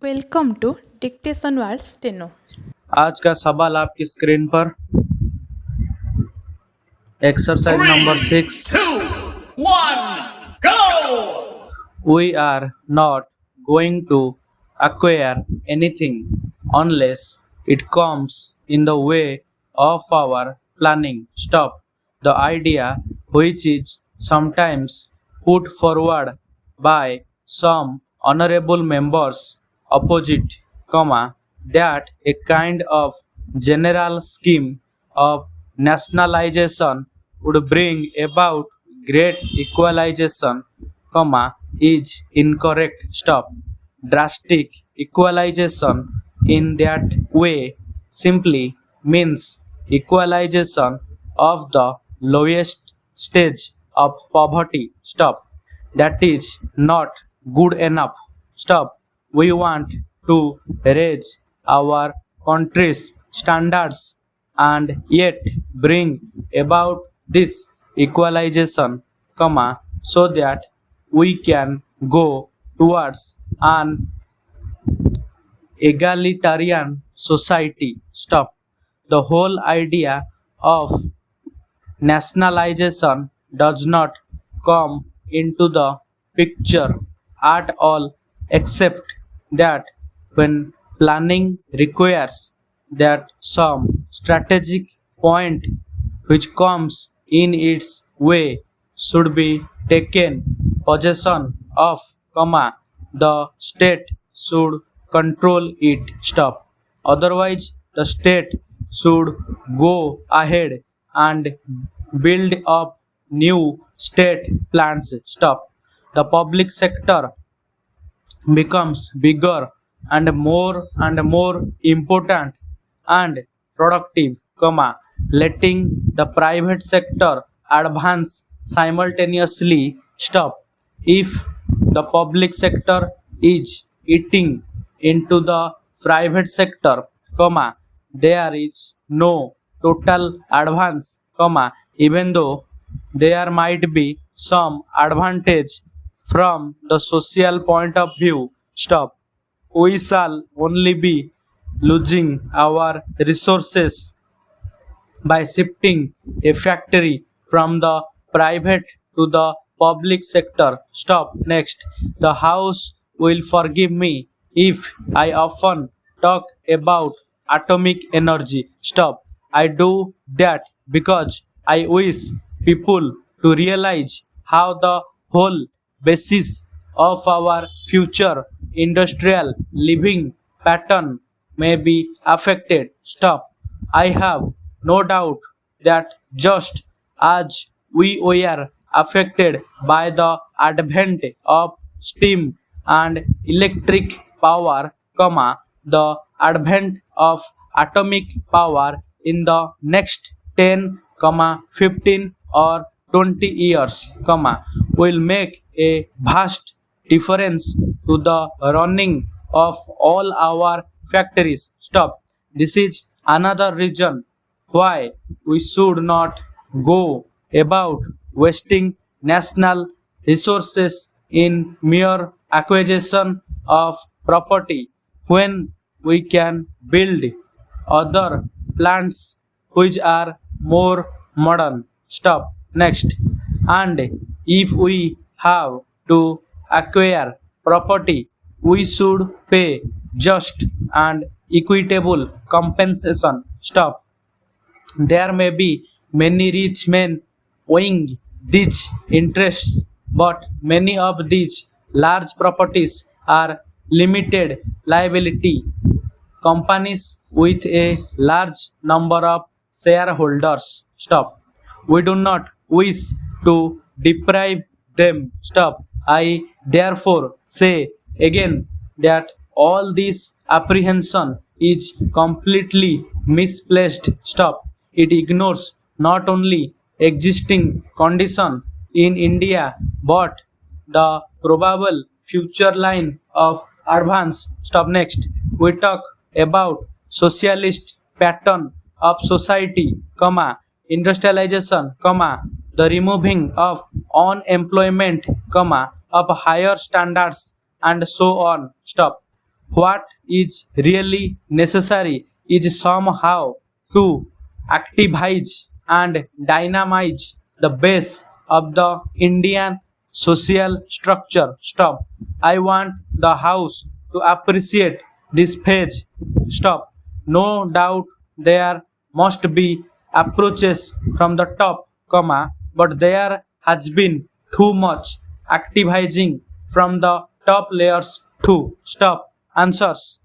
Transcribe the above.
Welcome to dictation world steno. आज का सवाल आपकी स्क्रीन पर exercise number 6 Go! We are not going to acquire anything unless it comes in the way of our planning. Stop. The idea which is sometimes put forward by some honorable members opposite, that a kind of general scheme of nationalization would bring about great equalization, is incorrect. Stop. Drastic equalization in that way simply means equalization of the lowest stage of poverty. Stop. That is not good enough. Stop. We want to raise our country's standards and yet bring about this equalization, so that we can go towards an egalitarian society. Stop. The whole idea of nationalization does not come into the picture at all, except that when planning requires that some strategic point which comes in its way should be taken possession of, the state should control it. Stop. Otherwise the state should go ahead and build up new state plans. Stop. The public sector becomes bigger and more important and productive, letting the private sector advance simultaneously. Stop. If the public sector is eating into the private sector, there is no total advance, even though there might be some advantage from the social point of view. Stop. We shall only be losing our resources by shifting a factory from the private to the public sector. Stop. Next, the house will forgive me if I often talk about atomic energy. Stop. I do that because I wish people to realize how the whole basis of our future industrial living pattern may be affected. Stop. I have no doubt that just as we were affected by the advent of steam and electric power, the advent of atomic power in the next 10, 15 or 20 years, will make a vast difference to the running of all our factories. Stop. This is another reason why we should not go about wasting national resources in mere acquisition of property when we can build other plants which are more modern. Stop. Next, and if we have to acquire property, we should pay just and equitable compensation. Stop. There may be many rich men owing these interests, but many of these large properties are limited liability companies with a large number of shareholders. Stop. We do not wish to deprive them. Stop. I therefore say again that all this apprehension is completely misplaced. Stop. It ignores not only existing condition in India but the probable future line of advance. Stop. Next, we talk about socialist pattern of society, industrialization, the removing of unemployment, of higher standards and so on. Stop. What is really necessary is somehow to activize and dynamize the base of the Indian social structure. Stop. I want the House to appreciate this phase. Stop. No doubt there must be approaches from the top, comma, but there has been too much activizing from the top layers too. Stop. Answers.